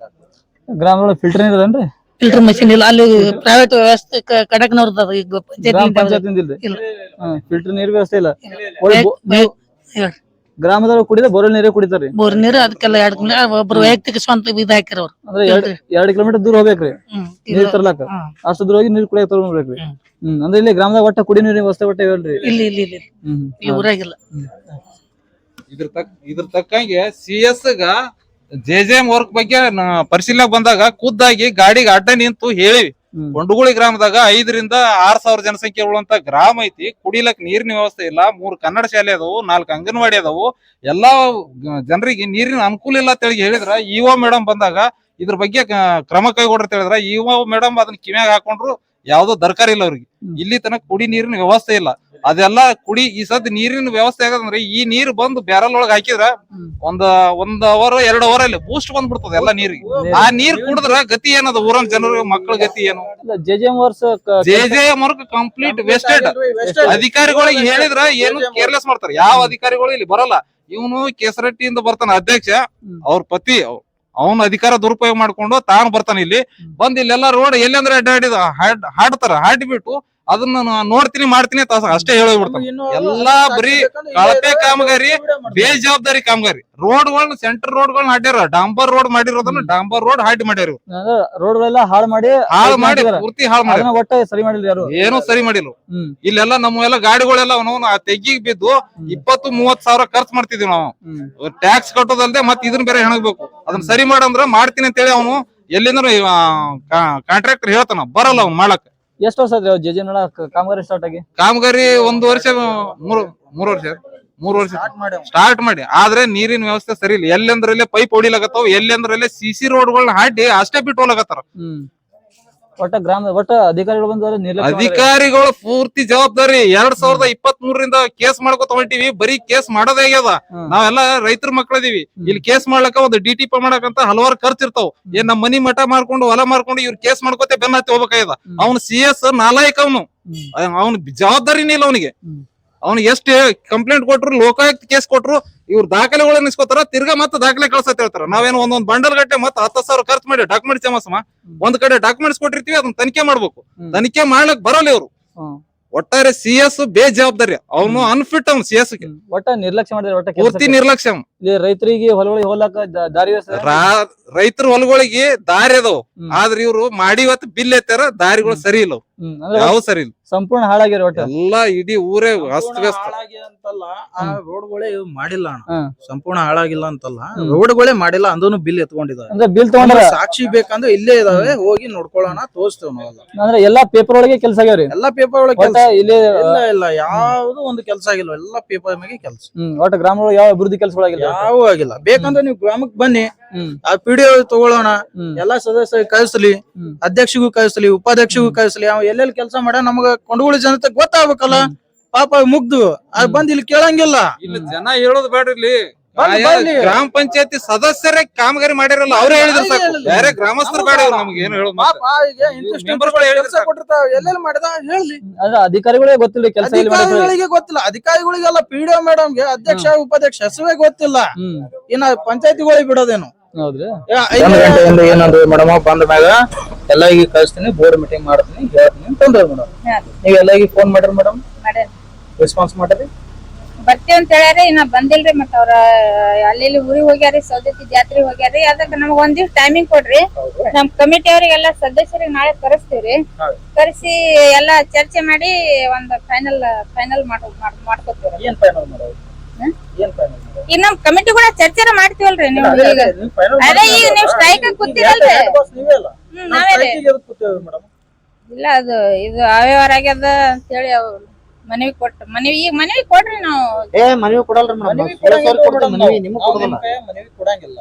ಗ್ರಾಮದೊಳಗೆ ಫಿಲ್ಟರ್ ನೀರ್ ಅದೇನ್ರಿ? ಫಿಲ್ಟರ್ ಮಷಿನ್ ಇಲ್ಲ ಅಲ್ಲಿ ಪ್ರೈವೇಟ್ ವ್ಯವಸ್ಥೆ ಕಡಕ್ನವ್ರದ ಈಗ ಗ್ರಾಮ ಪಂಚಾಯತ್ ಪಂಚಾಯತ್ ಇಲ್ರಿ? ಇಲ್ಲ. ಫಿಲ್ಟರ್ ನೀರ್ ವ್ಯವಸ್ಥೆ ಇಲ್ಲ. ಹೇಳ್ರಿ. ಗ್ರಾಮದವ್ರು ಕುಡಿದ ಬೋರ್ವೆಲ್ ನೀರೇ ಕುಡಿತಾರ್ರಿ? ಬೋರ್ ನೀರು ಅದಕ್ಕೆಲ್ಲ 2 ಒಬ್ರು ವೈಯಕ್ತಿಕ ಸ್ವಂತ ಇದ್ ಹಾಕಿರ ಅವ್ರು ಅಂದ್ರೆ 2 ಕಿಲೋಮೀಟರ್ ದೂರ ಹೋಗ್ಬೇಕ್ರಿ ನೀರ್ ತರ್ಲಾಕ. ಅಷ್ಟು ದೂರ ಹೋಗಿ ನೀರ್ ಕುಡಿಯಾಕ ತಗೊಂಡ್ಬೇಕ್ರಿ. ಅಂದ್ರೆ ಇಲ್ಲಿ ಗ್ರಾಮದಾಗ ಒಟ್ಟ ಕುಡಿ ನೀರಿನ ವ್ಯವಸ್ಥೆ ಒಟ್ಟ ಹೇಳ್ರಿ? ಇಲ್ಲಿ ಇಲ್ಲಿ ಇಲ್ಲಿ ಇಲ್ಲಿ ಊರಾಗಿಲ್ಲ. ಇದ್ರ ತಕ್ಕಂಗೆ CS ಗ JJM ವರ್ಕ್ ಬಗ್ಗೆ ಪರಿಶೀಲನೆ ಬಂದಾಗ ಖುದ್ದಾಗಿ ಗಾಡಿಗೆ ಅಡ್ಡ ನಿಂತು ಹೇಳಿವಿ. ಕೊಂಡಗುಳಿ ಗ್ರಾಮದಾಗ 5 ರಿಂದ 6,000 ಜನಸಂಖ್ಯೆ ಉಳ್ಳಂತ ಗ್ರಾಮ ಐತಿ. ಕುಡಿಲಕ್ ನೀರಿನ ವ್ಯವಸ್ಥೆ ಇಲ್ಲ. 3 ಕನ್ನಡ ಶಾಲೆ ಅದಾವು, 4 ಅಂಗನವಾಡಿ ಅದಾವು. ಎಲ್ಲಾ ಜನರಿಗೆ ನೀರಿನ ಅನುಕೂಲ ಇಲ್ಲ ಅಂತ ಹೇಳಿದ್ರ ಇಒ ಮೇಡಮ್ ಬಂದಾಗ ಇದ್ರ ಬಗ್ಗೆ ಕ್ರಮ ಕೈಗೊಡ್ರ ಅಂತ ಹೇಳಿದ್ರ ಇಒ ಮೇಡಮ್ ಅದನ್ನ ಕಿವ್ಯಾಗ ಹಾಕೊಂಡ್ರು ಯಾವ್ದೋ ದರ್ಕಾರ ಇಲ್ಲ ಅವ್ರಿಗೆ. ಇಲ್ಲಿ ತನಕ ಕುಡಿ ನೀರಿನ ವ್ಯವಸ್ಥೆ ಇಲ್ಲ. ಅದೆಲ್ಲ ಕುಡಿ ಈ ಸದ್ ನೀರಿನ ವ್ಯವಸ್ಥೆ ಆಗದಂದ್ರೆ ಈ ನೀರ್ ಬಂದು ಬ್ಯಾರಲ್ ಒಳಗ್ ಹಾಕಿದ್ರ ಒಂದ್ ಅವರ್ 2 ಅವರ್ ಅಲ್ಲಿ ಬೂಸ್ಟ್ ಬಂದ್ಬಿಡ್ತದ ಎಲ್ಲಾ ನೀರಿಗೆ. ಆ ನೀರ್ ಕುಡಿದ್ರ ಗತಿ ಏನದ ಊರನ್ ಜನರ ಮಕ್ಕಳ ಗತಿ ಏನು? JJM work complete wasted. ಅಧಿಕಾರಿಗಳಿಗೆ ಹೇಳಿದ್ರ ಏನು ಕೇರ್ಲೆಸ್ ಮಾಡ್ತಾರ. ಯಾವ ಅಧಿಕಾರಿಗಳು ಇಲ್ಲಿ ಬರಲ್ಲ. ಇವನು ಕೆಸರಟ್ಟಿಯಿಂದ ಬರ್ತಾನ ಅಧ್ಯಕ್ಷ, ಅವ್ರ ಪತಿ ಅವನ ಅಧಿಕಾರ ದುರುಪಯೋಗ ಮಾಡ್ಕೊಂಡು ತಾನು ಬರ್ತಾನ ಇಲ್ಲಿ ಬಂದ್ ಇಲ್ಲೆಲ್ಲ ರೋಡ್ ಎಲ್ಲಂದ್ರೆ ಅಡ್ಡಾಡಿದ ಹಾಡ್ತಾರ. ಹಾಡ್ಬಿಟ್ಟು ಅದನ್ನ ನೋಡ್ತೀನಿ ಮಾಡ್ತೀನಿ ಅಷ್ಟೇ ಹೇಳೋಗ್ಬಿಡ್ತಾನೆ. ಎಲ್ಲಾ ಬರೀ ಕಳಪೆ ಕಾಮಗಾರಿ, ಬೇಜವಾಬ್ದಾರಿ ಕಾಮಗಾರಿ. ರೋಡ್ಗಳನ್ನ ಸೆಂಟರ್ ರೋಡ್ಗಳನ್ನ ಹಾಡ್ಯಾರ. ಡಾಂಬರ್ ರೋಡ್ ಮಾಡಿರೋದನ್ನ ಡಾಂಬರ್ ರೋಡ್ ಹಾಡಿ ಮಾಡ್ಯಾರ. ರೋಡ್ಗಳೆಲ್ಲ ಹಾಳು ಮಾಡಿ ಪೂರ್ತಿ ಹಾಳು ಮಾಡಿ ಒಟ್ಟ ಸರಿ ಮಾಡಿಲ್ಲ ಯಾರು? ಏನೂ ಸರಿ ಮಾಡಿಲ್ಲ. ಇಲ್ಲೆಲ್ಲ ನಮ್ಮೆಲ್ಲ ಗಾಡಿಗಳೆಲ್ಲ ತೆಗ್ಗಿಗ್ ಬಿದ್ದು 20-30 ಸಾವಿರ ಖರ್ಚು ಮಾಡ್ತಿದ್ವಿ ನಾವು. ಟ್ಯಾಕ್ಸ್ ಕಟ್ಟೋದಲ್ದೆ ಮತ್ ಇದನ್ನ ಬೇರೆ ಹೆಣಗ್ಬೇಕು. ಅದನ್ನ ಸರಿ ಮಾಡಂದ್ರ ಮಾಡ್ತೀನಿ ಅಂತ ಹೇಳಿ ಅವನು ಎಲ್ಲಿಂದ್ರ ಕಾಂಟ್ರಾಕ್ಟರ್ ಹೇಳ್ತಾನ, ಬರಲ್ಲ ಅವ್ನು ಮಾಡಕ್. ಎಷ್ಟು ವರ್ಷ ಆದ್ರಿ JJM ಕಾಮಗಾರಿ ಸ್ಟಾರ್ಟ್ ಆಗಿ? ಕಾಮಗಾರಿ 1 ವರ್ಷ 3 ವರ್ಷ ಸ್ಟಾರ್ಟ್ ಮಾಡಿ. ಆದ್ರೆ ನೀರಿನ ವ್ಯವಸ್ಥೆ ಸರಿ ಇಲ್ಲ. ಎಲ್ಲಂದ್ರಲ್ಲೇ ಪೈಪ್ ಹೊಡಿಲಾಗತ್ತಾವ, ಎಲ್ಲಂದ್ರಲ್ಲೇ CC ರೋಡ್ಗಳನ್ನ ಹಾಡಿ ಅಷ್ಟೇ ಬಿಟ್ಟು ಹೋಗ್ಲಾಗತ್ತಾರ. ಒಟ್ಟ ಗ್ರಾಮ ಒಟ್ಟ ಅಧಿಕಾರಿಗಳು ಬಂದವ್ರೆ ನಿರ್ಲಕ್ಷ್ಯ ಮಾಡಿದ್ದಾರೆ. ಅಧಿಕಾರಿಗಳು ಪೂರ್ತಿ ಜವಾಬ್ದಾರಿ 2023 ಕೇಸ್ ಮಾಡ್ಕೊತ ಹೊಂಟಿವಿ, ಬರೀ ಕೇಸ್ ಮಾಡೋದೇ ಆಗ್ಯದ. ನಾವೆಲ್ಲ ರೈತರ ಮಕ್ಕಳದೀವಿ, ಇಲ್ಲಿ ಕೇಸ್ ಮಾಡ್ಲಕ್ಕ ಒಂದು DTP ಮಾಡಕಂತ ಹಲವಾರು ಖರ್ಚು ಇರ್ತಾವ. ಏನ್ ನಮ್ ಮನಿ ಮಠ ಮಾಡ್ಕೊಂಡು ಹೊಲ ಮಾಡ್ಕೊಂಡು ಇವ್ರ ಕೇಸ್ ಮಾಡ್ಕೊತೆ ಬೆನ್ನ ಹತ್ತಿ ಹೋಗ್ಬೇಕಾಗ್ಯದ. ಅವ್ನ CS ನಾಲಾಯಕ, ಅವ್ನ ಜವಾಬ್ದಾರಿನೇ ಇಲ್ಲ ಅವನಿಗೆ. ಅವ್ನಿಗೆ ಎಷ್ಟು ಕಂಪ್ಲೇಂಟ್ ಕೊಟ್ರು, ಲೋಕಾಯುಕ್ತ ಕೇಸ್ ಕೊಟ್ರು, ಇವ್ರ ದಾಖಲೆಗಳನ್ನ ಇಸ್ಕೊತಾರ, ತಿರ್ಗಾ ಮತ್ತೆ ದಾಖಲೆ ಕಳ್ಸತ್ ಹೇಳ್ತಾರ. ನಾವೇನೋ ಒಂದೊಂದ್ ಬಂಡಲ್ ಗಟ್ಟೆ ಮತ್ತೆ 10,000 ಖರ್ಚು ಮಾಡಿ ಡಾಕ್ಯುಮೆಂಟ್ಸ್ ಜಮಾಸಮ ಒಂದ್ ಕಡೆ ಡಾಕ್ಯುಮೆಂಟ್ಸ್ ಕೊಟ್ಟಿರ್ತೀವಿ, ಅದನ್ನ ತನಿಖೆ ಮಾಡ್ಬೇಕು. ತನಿಖೆ ಮಾಡ್ಲಕ್ ಬರಲ್ಲ ಇವ್ರು. ಒಟ್ಟಾರೆ CS ಬೇಜವಾಬ್ದಾರಿ, ಅವನು ಅನ್ಫಿಟ್, ಅವ್ನು CS ಗೆ ಒಟ್ಟ ನಿರ್ಲಕ್ಷ್ಯ ಮಾಡಿದ್ರೆ. ಒಟ್ಟ ಪೂರ್ತಿ ನಿರ್ಲಕ್ಷ್ಯ. ಇಲ್ಲಿ ರೈತರಿಗೆ ಹೊಲಗಳಿಗೆ ಹೋಗ್ಲಾಕ ದಾರಿ ವ್ಯವಸ್ಥೆ. ರೈತರ ಹೊಲಗಳಿಗೆ ದಾರಿ ಅದಾವ, ಆದ್ರೆ ಇವ್ರು ಮಾಡಿ ಇವತ್ತು ಬಿಲ್ ಎತ್ತಾರ, ದಾರಿಗಳು ಸರಿ ಇಲ್ಲ, ಯಾವ ಸರಿ ಇಲ್ಲ, ಸಂಪೂರ್ಣ ಹಾಳಾಗ್ಯಾರ. ಒಟ್ಟ ಎಲ್ಲಾ ಇಡೀ ಊರೇ ಅಸ್ತ ವ್ಯಸ್ತ. ಅಂತಲ್ಲ, ಆ ರೋಡ್ಗಳೇ ಮಾಡಿಲ್ಲ ಅಣ್ಣ, ಸಂಪೂರ್ಣ ಹಾಳಾಗಿಲ್ಲ ಅಂತಲ್ಲ, ರೋಡ್ಗಳೇ ಮಾಡಿಲ್ಲ ಅಂದನು ಬಿಲ್ ಎತ್ಕೊಂಡಿದ್ದಾರೆ. ಅಂದ್ರೆ ಬಿಲ್ ತಗೊಂಡ್ರ ಸಾಕ್ಷಿ ಬೇಕಂದ್ರೆ ಇಲ್ಲೇ ಇದಾವೆ, ಹೋಗಿ ನೋಡ್ಕೊಳ್ಳೋಣ, ತೋರಿಸ್ತೇವೆ ನಾವೆಲ್ಲ. ಅಂದ್ರೆ ಎಲ್ಲಾ ಪೇಪರ್ ಒಳಗೆ ಕೆಲಸ ಆಗ್ಯಾವ್ರಿ. ಎಲ್ಲಾ ಪೇಪರ್ ಒಳಗೆ ಒಟ್ಟ ಇಲ್ಲಿ ಇಲ್ಲ ಯಾವ್ದು ಒಂದು ಕೆಲಸ ಆಗಿಲ್ಲ, ಎಲ್ಲಾ ಪೇಪರ್ ಮೇಲೆ ಕೆಲಸ. ಒಟ್ಟ ಗ್ರಾಮಗಳು ಯಾವ ಅಭಿವೃದ್ಧಿ ಕೆಲಸಗಳಾಗಿಲ್ಲ, ಯಾವ ಆಗಿಲ್ಲ. ಬೇಕಂದ್ರೆ ನೀವು ಗ್ರಾಮಕ್ಕೆ ಬನ್ನಿ, ಆ PDO ತಗೊಳ್ಳೋಣ, ಎಲ್ಲಾ ಸದಸ್ಯ ಕಳಿಸ್ಲಿ, ಅಧ್ಯಕ್ಷಗೂ ಕಳಿಸ್ಲಿ, ಉಪಾಧ್ಯಕ್ಷಗೂ ಕಳಿಸ್ಲಿ, ಅವ ಎಲ್ಲೆಲ್ಲಿ ಕೆಲಸ ಮಾಡ ನಮಗ ಕೊಂಡಗುಳಿ ಜನತೆ ಗೊತ್ತಾಗ್ಬೇಕಲ್ಲ. ಪಾಪ ಮುಗ್ದು ಬಂದ್ ಇಲ್ಲಿ ಕೇಳಂಗಿಲ್ಲ. ಇಲ್ಲಿ ಜನ ಹೇಳೋದು ಬೇಡ್ರಿ, ಬರ್ಲಿ. ಗ್ರಾಮ ಪಂಚಾಯತಿ ಸದಸ್ಯರೇ ಕಾಮಗಾರಿ ಮಾಡಿರಲ್ಲ, ಅವ್ರೇ ಹೇಳಿದ್ರು ಸಾಕು, ಬೇರೆ ಗ್ರಾಮಸ್ಥರು ಬೇಡ ನಮ್ಗೆ ಏನು ಹೇಳೋದು. ಪಾಪ ಈಗ ಇಂತಿಷ್ಟು ಮೆಂಬರ್ಗಳು ಹೇಳಿದ್ರು ಕೆಲ್ಸ ಕೊಟ್ಟಿರ್ತಾವ, ಎಲ್ಲೆಲ್ಲಿ ಮಾಡಿದ ಹೇಳಿ. ಅಂದ್ರೆ ಅಧಿಕಾರಿಗಳೇ ಗೊತ್ತಿಲ್ಲ ಕೆಲಸ. ಅಧಿಕಾರಿಗಳಿಗೆ ಗೊತ್ತಿಲ್ಲ, ಅಧಿಕಾರಿಗಳಿಗೆಲ್ಲ PDO ಮೇಡಮ್ಗೆ ಅಧ್ಯಕ್ಷ ಉಪಾಧ್ಯಕ್ಷ ಹೆಸರೇ ಗೊತ್ತಿಲ್ಲ, ಇನ್ನ ಪಂಚಾಯತಿಗಳಿಗೆ ಬಿಡೋದೇನು. ಹೌದ್ರಿ. 1 ಗಂಟೆಯಿಂದ ಏನಂದ್ರೆ ಮೇಡಮ್ ಬಂದ ಮ್ಯಾಗ ಎಲ್ಲಾಗಿ ಕಳಿಸ್ತೀನಿ, ಬೋರ್ಡ್ ಮೀಟಿಂಗ್ ಮಾಡ್ತೀನಿ, ಹೇಳ್ತೀನಿ ಅಂತಂದ್ರೆ ಮೇಡಮ್, ನೀವ್ ಎಲ್ಲಾಗಿ ಫೋನ್ ಮಾಡ್ರಿ ಮೇಡಮ್, ರೆಸ್ಪಾನ್ಸ್ ಮಾಡ್ರಿ, ಬರ್ತೀವಿ ಅಂತ ಹೇಳ್ಯಾರಿ, ಇನ್ನ ಬಂದಿಲ್ರಿ. ಮತ್ತ ಅವ್ರ ಅಲ್ಲಿ ಊರಿಗೆ ಹೋಗ್ಯಾರಿ, ಸೌದತ್ತಿ ಜಾತ್ರೆಗೆ ಹೋಗ್ಯಾರಿ. ಅದಕ್ಕೆ ನಮಗ ಒಂದಿವ್ಸ ಟೈಮಿಂಗ್ ಕೊಡ್ರಿ, ನಮ್ ಕಮಿಟಿ ಅವ್ರಿಗೆಲ್ಲ ಸದಸ್ಯರಿಗೆ ನಾಳೆ ಕರೆಸ್ತೀವ್ರಿ. ಕರೆಸಿ ಎಲ್ಲಾ ಚರ್ಚೆ ಮಾಡಿ ಒಂದ್ ಫೈನಲ್ ಮಾಡ್ಕೊತೀವ್ರಿ. ಏನ್ ಫೈನಲ್ ಮಾಡೋದು? ಏನ್ ಫೈನಲ್? ಈಗ ನಮ್ ಕಮಿಟಿ ಕೂಡ ಚರ್ಚೆ ಮಾಡ್ತೀವಲ್ರಿ. ನೀವು ಈಗ ಅದೇ ಈಗ ನೀವು ಸ್ಟ್ರೈಕ್ ಕೂತಿರಲ್ರಿ, ನಾವೇ ಇಲ್ಲ ಅದು ಇದು ಅವ್ಯವಹಾರ ಆಗ್ಯದ ಅಂತ ಹೇಳಿ ಅವ್ರು ಮನವಿ ಕೊಡ್ರಿ. ನಾವು ಮನವಿ ಕೊಡಲ್ರಿ ಮನವಿ ಕೊಡಂಗಿಲ್ಲ.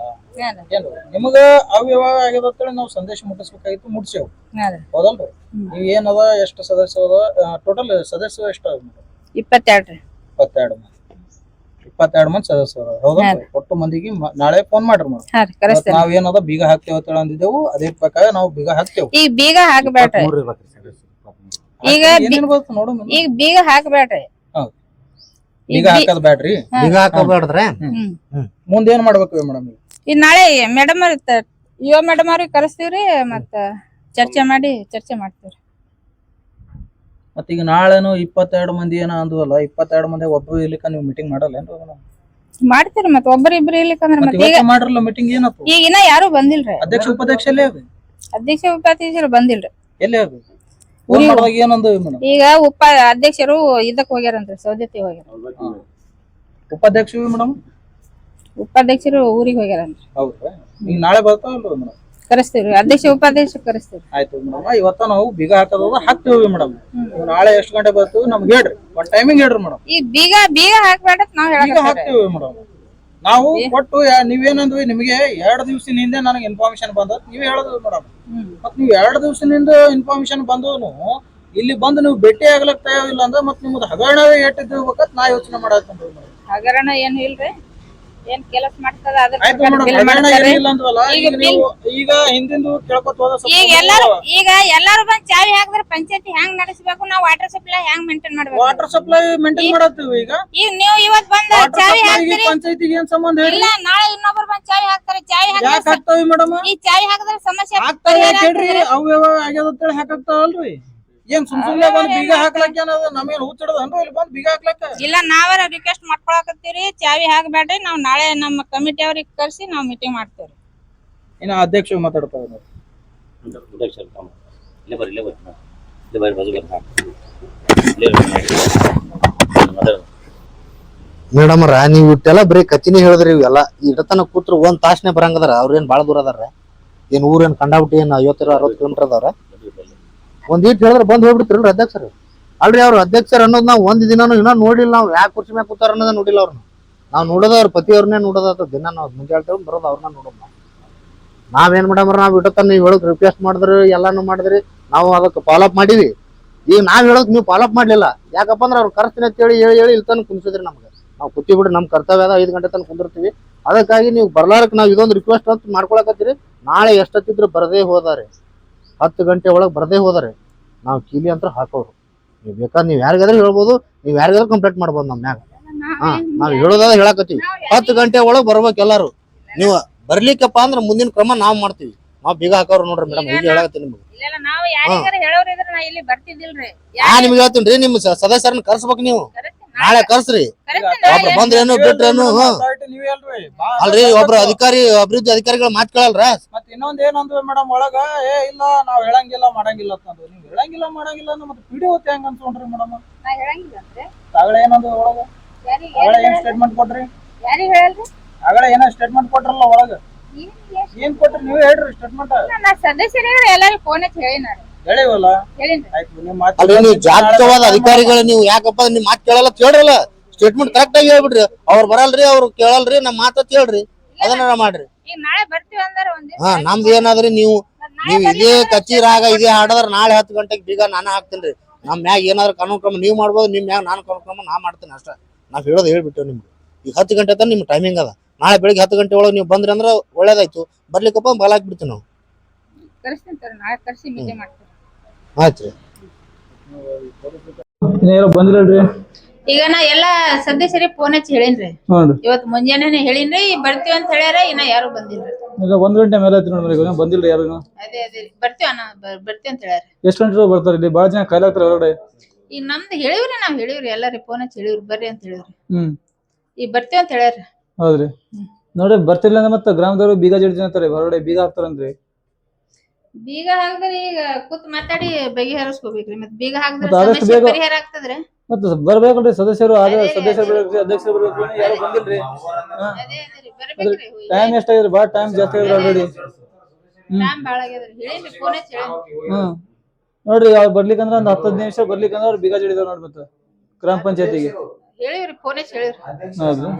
ನಿಮಗ ಅವ್ಯವಹಾರ ಆಗ್ಯದ ಅಂತೇಳಿ ನಾವು ಸಂದೇಶ ಮುಟ್ಟಿಸ್ಬೇಕಾಗಿತ್ತು, ಮುಟ್ಸೇವ್. ಹೌದಲ್ರಿ? ನೀವ್ ಏನದ ಎಷ್ಟು ಸದಸ್ಯ ಟೋಟಲ್ ಸದಸ್ಯ ಎಷ್ಟು? 22 ಮಂದಿ ಸದಸ್ಯರು. ಹೌದಲ್ರಿ? ಒಟ್ಟು ಮಂದಿಗೆ ನಾಳೆ ಫೋನ್ ಮಾಡ್ರಿ ಮೇಡಮ್. ನಾವ್ ಏನದ ಬೀಗ ಹಾಕ್ತೇವ ಅಂತ ಅಂದಿದ್ದೆವು, ಅದೇ ಪ್ರಕಾರ ನಾವು ಬೀಗ ಹಾಕ್ತೇವೆ. ಈಗ ಬೀಗ ಹಾಕ್ಬೇಡ್ರಿ, ಈಗ ಬೀಗ ಹಾಕ್ಬೇಡ್ರಿ, ಬೀಗ ಹಾಕದ್ ಬ್ಯಾಡ್ರಿ, ಬೀಗ ಹಾಕಬೇಡ್ರೆ. ಮುಂದೆ ಏನ್ ಮಾಡ್ಬೇಕು ಮೇಡಮ್? ಈಗ ನಾಳೆ ಮೇಡಮ್ ಅವ್ರಿಗೆ ಕರೆಸ್ತೀವ್ರಿ, ಮತ್ತ ಚರ್ಚೆ ಮಾಡ್ತೀವ್ರಿ. ಮತ್ತೀಗ ನಾಳೆನು 22 ಮಂದಿ ಏನ ಅಂದ್ವಲ್ಲ, 22 ಮಂದಿ ಒಬ್ರು ಇರ್ಲಿಕ್ಕ ನೀವು ಮೀಟಿಂಗ್ ಮಾಡಲ್ಲ ಏನ್ರಿ? ಮಾಡ್ತೀರಿ, ಮತ್ತ ಒಬ್ಬರಿಬ್ರು ಇರ್ಲಿಕ್ಕಂದ್ರ ಮತ್ತೆ ಈಗ ಮಾಡ್ರಲ್ಲ ಮೀಟಿಂಗ್. ಏನಪ್ಪ ಈಗ ಇನ್ನ ಯಾರು ಬಂದಿಲ್ರಿ, ಅಧ್ಯಕ್ಷ ಉಪಾಧ್ಯಕ್ಷ ಎಲ್ಲೇ ಅದು? ಅಧ್ಯಕ್ಷ ಉಪಾಧ್ಯಕ್ಷರು ಬಂದಿಲ್ರಿ. ಎಲ್ಲೇ ಅದು? ಏನಂದ ಮೇಡಮ್? ಈಗ ಅಧ್ಯಕ್ಷರು ಇದಕ್ ಹೋಗ್ಯಾರಂತ್ರಿ, ಸೌದತ್ತಿ ಹೋಗ್ಯಾರ. ಉಪಾಧ್ಯಕ್ಷ ಮೇಡಮ್? ಉಪಾಧ್ಯಕ್ಷರು ಊರಿಗೆ ಹೋಗ್ಯಾರಂತ್ರಿ. ಹೌದ್ರಾ? ಈಗ ನಾಳೆ ಬರ್ತಾವಲ್ರಿ ಮೇಡಮ್? ಕರೆಸ್ತೀವ್ರಿ, ಅಧ್ಯಕ್ಷ ಉಪಾಧ್ಯಕ್ಷ ಕರೆಸ್ತೀವಿ. ಆಯ್ತು ಮೇಡಮ್, ಇವತ್ತ ನಾವು ಬೀಗ ಹಾಕೋದ ಹಾಕ್ತೇವಿ ಮೇಡಮ್. ನಾಳೆ ಎಷ್ಟು ಗಂಟೆ ಬರ್ತೀವಿ ನಮ್ಗೆ ಹೇಳ್ರಿ, ಒಂದ್ ಟೈಮಿಂಗ್ ಹೇಳ್ರಿ ಮೇಡಮ್. ಈ ಬೀಗ ಹಾಕ್ಬೇಡ ನಾವ್ ಹಾಕ್ತೇವಿ ಮೇಡಮ್. ನಾವು ಕೊಟ್ಟು ನೀವೇನಂದ್ವಿ, ನಿಮಗೆ 2 ದಿವಸದ ಹಿಂದೆ ನನಗೆ ಇನ್ಫಾರ್ಮೇಶನ್ ಬಂದ ನೀವ್ ಹೇಳೋದು ಮೇಡಮ್. ಮತ್ ನೀವು 2 ದಿವಸದಿಂದ ಇನ್ಫಾರ್ಮೇಶನ್ ಬಂದವನು ಇಲ್ಲಿ ಬಂದು ನೀವು ಭೇಟಿ ಆಗ್ಲಕ್ ತಯಾರಿಲ್ಲ ಅಂದ್ರೆ ಮತ್ ನಿಮ್ದು ಹಗರಣವೇ ಎಟ್ಟಿರ್ಬೇಕಂತ ನಾ ಯೋಚನೆ ಮಾಡತ್ತೇನ್ರಿ ಮೇಡಮ್. ಹಗರಣ ಏನು ಇಲ್ರಿ, ಏನ್ ಕೆಲಸ ಮಾಡ್ತದ ಈಗ ಹಿಂದಿಂದು ಕೇಳ್ಕೊತ ಹೋದ. ಈಗ ಎಲ್ಲಾರು ಬಂದ್ ಚಾವಿ ಹಾಕಿದ್ರೆ ಪಂಚಾಯತಿ ಹೆಂಗ್ ನಡೆಸಬೇಕು, ನಾವು ವಾಟರ್ ಸಪ್ಲೈ ಹೆಂಗ್ ಮೇಂಟೈನ್ ಮಾಡ್ಬೇಕು? ವಾಟರ್ ಸಪ್ಲೈ ಮೇಂಟೈನ್ ಮಾಡತ್ತೀವಿ. ಈಗ ನೀವು ಇವತ್ ಬಂದ ಚಾವಿ ಹಾಕ್ತೀರಿ, ಪಂಚಾಯತಿಗೆ ಏನ್ ಸಂಬಂಧ ಇಲ್ಲ ನಾಳೆ ಇನ್ನೊಬ್ರು ಬಂದ್ ಚಾವಿ ಹಾಕ್ತಾರೆ. ಚಾವಿ ಹಾಕ್ತಾವಿ ಮೇಡಮ್, ಈ ಚಾವಿ ಹಾಕಿದ್ರೆ ಸಮಸ್ಯೆ ಅವ್ಯವಹಾರ ಆಗ್ಯದ ಹಾಕಾಗ್ತಾವಲ್ರಿ. ಏನ್ ಸುಮ್ನೆ ಬಂದ್ ಬೀಗ ಹಾಕ್ಲಕ್ಕ ಏನದ ನಮೇನ್ ಹುಚ್ಚಿಡದನ್ರಿ ಇಲ್ಲಿ ಬಂದ್ ಬೀಗ ಹಾಕ್ಲಕ್ಕ? ಇಲ್ಲ, ನಾವೇ ರಿಕ್ವೆಸ್ಟ್ ಮಾಡ್ಕೊಳಕತ್ತೀರಿ, ಚಾವಿ ಹಾಕ್ಬೇಡ್ರಿ. ನಾವ್ ನಾಳೆ ನಮ್ಮ ಕಮಿಟಿ ಅವ್ರಿಗೆ ಕರ್ಸಿ ನಾವ್ ಮೀಟಿಂಗ್ ಮಾಡ್ತೇವ್ರಿ. ಇನ್ನ ಅಧ್ಯಕ್ಷ ಮಾತಾಡ್ತಾವ ಮೇಡಮ್ ನೀವ್ ಇಟ್ಟೆಲ್ಲ ಬರೀ ಕತ್ತಿನೇ ಹೇಳಿದ್ರಿ. ಇವೆಲ್ಲ ಇಡತನ ಕೂತ್ರು 1 ತಾಸ್ನೇ ಬರಂಗದಾರ. ಅವ್ರೇನ್ ಬಾಳ ದೂರ ಅದಾರ? ಏನ್ ಊರೇನ್ ಕಂಡಾಬಿಟ್ಟಿ ಏನ್ 50-60 ಕಿಲೋಮೀಟರ್ ಅದಾರ? ಒಂದ್ ಈಟ್ ಹೇಳಿದ್ರೆ ಬಂದ್ ಹೋಗ್ಬಿಡ್ತಿರಲ್ರಿ ಅಧ್ಯಕ್ಷರು? ಅಲ್ರಿ ಅವ್ರ ಅಧ್ಯಕ್ಷರು ಅನ್ನೋದ್ ನಾವ್ ಒಂದ್ ದಿನಾನು ಇನ್ನ ನೋಡಿಲ್ಲ. ನಾವ್ ಯಾಕೆ ಕುರ್ಚಿ ಮ್ಯಾಗ ಕೂತಾರ ಅನ್ನೋದ ನೋಡಿಲ್ಲ. ಅವ್ರನ್ನ ನಾವ್ ನೋಡೋದ ಅವ್ರ ಪತಿ ಅವ್ರನ್ನೇ ನೋಡೋದ ದಿನ. ನಾವ್ ಮುಂಜಾನೆ ಬರೋದು ಅವ್ರನ್ನ ನೋಡೋದ್ ನಾವು. ನಾವೇನ್ ಮಾಡಮ್ರ ನಾವ್ ಇಟ್ಟತ್ತ ನೀವ್ ಹೇಳಕ್ ರಿಕ್ವೆಸ್ಟ್ ಮಾಡಿದ್ರಿ ಎಲ್ಲಾನು ಮಾಡಿದ್ರಿ ನಾವು ಅದಕ್ಕೆ ಫಾಲೋ ಅಪ್ ಮಾಡಿವಿ. ಈಗ ನಾವ್ ಹೇಳೋದ್ ನೀವು ಫಾಲೋ ಅಪ್ ಮಾಡ್ಲಿಲ್ಲ. ಯಾಕಪ್ಪ ಅಂದ್ರೆ ಅವ್ರು ಕರ್ಸ್ತೀನಿ ಅಂತ ಹೇಳಿ ಇಲ್ಲಿ ತನಕ ಕುಂದಿಸಿದ್ರಿ ನಮ್ಗೆ. ನಾವು ಕೂತಿ ಬಿಡ್ರಿ ನಮ್ ಕರ್ತವ್ಯ ಅದ 5 ಗಂಟೆ ತನಕ ಕುಂದಿರ್ತೀವಿ. ಅದಕ್ಕಾಗಿ ನೀವು ಬರ್ಲಾರಕ್ ನಾವ್ ಇದೊಂದು ರಿಕ್ವೆಸ್ಟ್ ಅಂತ ಮಾಡ್ಕೊಳಕತ್ತೀರಿ. ನಾಳೆ ಎಷ್ಟೊತ್ತಿದ್ರು ಬರದೇ ಹೋದಾರೆ 10 ಗಂಟೆ ಒಳಗೆ ಬರದೇ ಹೋದಾರೆ ನಾವು ಕೀಲಿ ಅಂತ ಹಾಕೋರು. ನೀವು ಬೇಕಾದ್ರೆ ನೀವ್ ಯಾರಿಗಾದ್ರೂ ಹೇಳ್ಬೋದು, ನೀವ್ ಯಾರಿಗಾದ್ರೂ ಕಂಪ್ಲೇಂಟ್ ಮಾಡ್ಬೋದು ನಮ್ ಮ್ಯಾಗ. ನಾವ್ ಹೇಳೋದಾದ ಹೇಳಕತ್ತೀವಿ 10 ಗಂಟೆ ಒಳಗ್ ಬರ್ಬೇಕು ಎಲ್ಲಾರು. ನೀವು ಬರ್ಲಿಕ್ಕಪ್ಪ ಅಂದ್ರೆ ಮುಂದಿನ ಕ್ರಮ ನಾವ್ ಮಾಡ್ತೀವಿ. ನಾವ್ ಬೀಗ ಹಾಕೋರು ನೋಡ್ರಿ ಮೇಡಮ್, ಈಗ ಹೇಳಕತ್ತೀನಿ ನಿಮ್ಗೆ. ಇಲ್ಲ ನಾವು ಯಾರಿಗಾರ ಹೇಳೋರ್ ಇದ್ರ ನಾ ಇಲ್ಲಿ ಬರ್ತಿದ್ದಿಲ್ರಿ. ನಾ ನಿಮ್ಗೆ ಹೇಳ್ತೀನಿ ನಿಮ್ ಸದಸ್ಯರನ್ನ ಕರ್ಸ್ಬೇಕು ನೀವು. ನಾಳೆ ಕರ್ಸ್ರಿ. ಒಬ್ರು ಬಂದ್ರೇನು ಬಿಟ್ರೇನು. ಅಲ್ರಿ ಒಬ್ರು ಅಭಿವೃದ್ಧಿ ಅಧಿಕಾರಿಗಳು ಮಾತ್ ಕೇಳಲ್ರ. ಮತ್ ಇನ್ನೊಂದ್ ಏನಂದ್ವಿ ಮೇಡಮ್ ಒಳಗ ಇಲ್ಲ ನಾವ್ ಹೇಳಂಗಿಲ್ಲ ಮಾಡಂಗಿಲ್ಲ ಅಂತಂದ್ವಿ. ನೀವ್ ಹೇಳಂಗಿಲ್ಲ ಮಾಡಂಗಿಲ್ಲ ಅಂದ್ರೆ ಮತ್ತೆ ಪಿಡಿಒ ಹೆಂಗ್ ಅನ್ಕೊಂಡ್ರಿ ಮೇಡಮ್? ನಾ ಹೇಳಂಗಿಲ್ಲ ಅಂದ್ರೆ ಆಗಲೇ ಏನಂದ್ವಿ ಒಳಗ? ಆಗಲೇ ಏನ್ ಸ್ಟೇಟ್ಮೆಂಟ್ ಕೊಟ್ರಿ? ಯಾರಿಗ್ ಹೇಳಲ್ರಿ? ಆಗಲೇ ಏನೋ ಸ್ಟೇಟ್ಮೆಂಟ್ ಕೊಟ್ರಲ್ಲ ಒಳಗ. ಏನ್ ಕೊಟ್ರಿ ನೀವ್ ಹೇಳ್ರಿ ಸ್ಟೇಟ್ಮೆಂಟ್? ನಾ ಸದಸ್ಯರಿಗೆ ಎಲ್ಲರಿಗೂ ಫೋನ್ ಹಚ್ಚಿ ಹೇಳಿನಾರಿ. ಹೇಳಿವಲ್ಲ. ಹೇಳಿನ್ರಿ. ಆಯ್ತು ನಿಮ್ ಮಾತು. ಅಲ್ರಿ ನೀವು ಜಾಗೃತವಾದ ಅಧಿಕಾರಿಗಳು ನೀವು ಯಾಕಪ್ಪ ನಿಮ್ ಮಾತು ಕೇಳಲ್ಲ ಕೇಳ್ರಲ್ಲ. ಸ್ಟೇಟ್ಮೆಂಟ್ ಕರೆಕ್ಟ್ ಆಗಿ ಹೇಳ್ಬಿಡ್ರಿ. ಅವ್ರು ಬರಲ್ರಿ, ಅವ್ರು ಕೇಳಲ್ರಿ, ನಮ್ ಮಾತ ಹೇಳ್ರಿ, ಅದನ್ನ ಮಾಡ್ರಿ. ಈಗ ನಾಳೆ ಬರ್ತೀವಿ ಅಂದಾರ ಒಂದ್ ಹಾ ನಮ್ದು ಏನಾದ್ರಿ ನೀವು ಇದೇ ಕಚೀರಾಗ ಇದೇ ಆಡದ್ರ ನಾಳೆ 10 ಗಂಟೆಗೆ ಬೀಗ ನಾನು ಹಾಕ್ತೇನ್ರಿ. ನಮ್ ಮ್ಯಾಗ ಏನಾದ್ರು ಕಾನೂನು ಕ್ರಮ ನೀವ್ ಮಾಡ್ಬೋದು, ನಿಮ್ ಮ್ಯಾಗ ನಾನು ಕಾನೂನು ಕ್ರಮ ನಾ ಮಾಡ್ತೇನೆ ಅಷ್ಟ. ನಾವ್ ಹೇಳೋದು ಹೇಳ್ಬಿಟ್ಟು ನಿಮ್ಗೆ ಈಗ 10 ಗಂಟೆ ತನ ನಿಮ್ ಟೈಮಿಂಗ್ ಅದ. ನಾಳೆ ಬೆಳಿಗ್ಗೆ 10 ಗಂಟೆ ಒಳಗೆ ನೀವು ಬಂದ್ರಿ ಅಂದ್ರೆ ಒಳ್ಳೇದಾಯ್ತು. ಬರ್ಲಿಕ್ಕಪ್ಪ ಬಾಲ್ ಹಾಕ್ಬಿಡ್ತೀವಿ ನಾವು. ಕರೆಸ್ತೀನಿ ನಾಳೆ ಕರ್ಸಿ ಮೀಟಿಂಗ್ ಮಾಡ್ತೀವಿ. ಆಯ್ತ್ರಿ. ಯಾರು ಬಂದಿರಲ್ರಿ? ಈಗ ನಾ ಎಲ್ಲಾ ಸದಸ್ಯರಿಗೆ ಫೋನ್ ಹಚ್ಚಿ ಹೇಳಿನ್ರಿ. ಇವತ್ ಮುಂಜಾನೆ ಹೇಳಿನ್ರಿ ಬರ್ತೀವಿ ಅಂತ ಹೇಳ್ಯಾರ. ಇನ್ನ ಯಾರು ಬಂದಿಲ್ರಿ. ಈಗ 1 ಗಂಟೆ ಮೇಲೆ ಆಯ್ತು ನೋಡ್ರಿ, ಬಂದಿಲ್ರಿ ಯಾರು. ಅದೇ ಬರ್ತೀವಿ ಅಣ್ಣ ಬರ್ತೀವಿ ಅಂತ ಹೇಳ್ಯಾರ. ಎಷ್ಟ್ ಗಂಟೆ ಬರ್ತಾರೆ? ಇಲ್ಲಿ ಬಾಳ ಜನ ಕಾಯ್ಲಾಕ್ತಾರ ಹೊರಗಡೆ. ಈಗ ನಮ್ದು ಹೇಳಿವ್ರಿ, ನಾವ್ ಹೇಳಿವ್ರಿ ಎಲ್ಲಾರಿ ಫೋನ್ ಹಚ್ಚಿ ಹೇಳಿವ್ರಿ ಬರ್ರಿ ಅಂತ ಹೇಳಿವ್ರಿ. ಈಗ ಬರ್ತೀವಿ ಅಂತ ಹೇಳ್ಯಾರ. ಹೌದ್ರಿ. ನೋಡ್ರಿ ಬರ್ತಿಲ್ಲ ಅಂದ್ರೆ ಮತ್ತೆ ಗ್ರಾಮದವ್ರು ಬೀಗ ಜಡ್ಜಿ ಅಂತಾರೆ, ಹೊರಗಡೆ ಬೀಗ ಹಾಕ್ತಾರಂದ್ರಿ. ಬೀಗ ಹಾಕಿದ್ರಿ ಈಗ ಕೂತ್ ಮಾತಾಡಿ ಬಗೆಹರಿಸ್ಕೋಬೇಕ್ರಿ. ಮತ್ ಬೀಗ ಹಾಕಿದ್ರೆ ಆದಷ್ಟು ಸಮಸ್ಯೆ ಬೇಗ ಪರಿಹಾರ ಆಗ್ತದ್ರಿ. ಮತ್ತೆ ಬರ್ಬೇಕಲ್ರಿ ಸದಸ್ಯರು. ಸದಸ್ಯರು ಬರ್ಬೇಕ್ರಿ, ಅಧ್ಯಕ್ಷರು ಬರ್ಬೇಕು, ಯಾರು ಬಂದಿಲ್ರಿ. ಬರ್ಬೇಕ್ರಿ. ಟೈಮ್ ಎಷ್ಟಾಗಿದ್ರಿ? ಬಾಳ ಟೈಮ್ ಜಾಸ್ತಿ ಆಗಿದ್ರಿ ಆಲ್ರೆಡಿ. ಟೈಮ್ ಬಾಳ ಆಗ್ಯದ್ರಿ. ಹೇಳಿನ್ರಿ ಫೋನ್ ಹಚ್ಚಿ ಹೇಳಿನ್ರಿ. ನೋಡ್ರಿ ಅವ್ರು ಬರ್ಲಿಕ್ಕಂದ್ರ ಒಂದ್ 10-15 ನಿಮಿಷ ಬರ್ಲಿಕ್ಕಂದ್ರ ಅವ್ರು ಬೀಗ ಜಡಿದಾರ ನೋಡ್ರಿ. ಮತ್ತೆ ಗ್ರಾಮ ಪಂಚಾಯತಿಗೆ ಹೇಳಿವ್ರಿ ಫೋನ್ ಹಚ್ಚಿ ಹೇಳಿವ್ರಿ. ಹೌದ್ರಿ.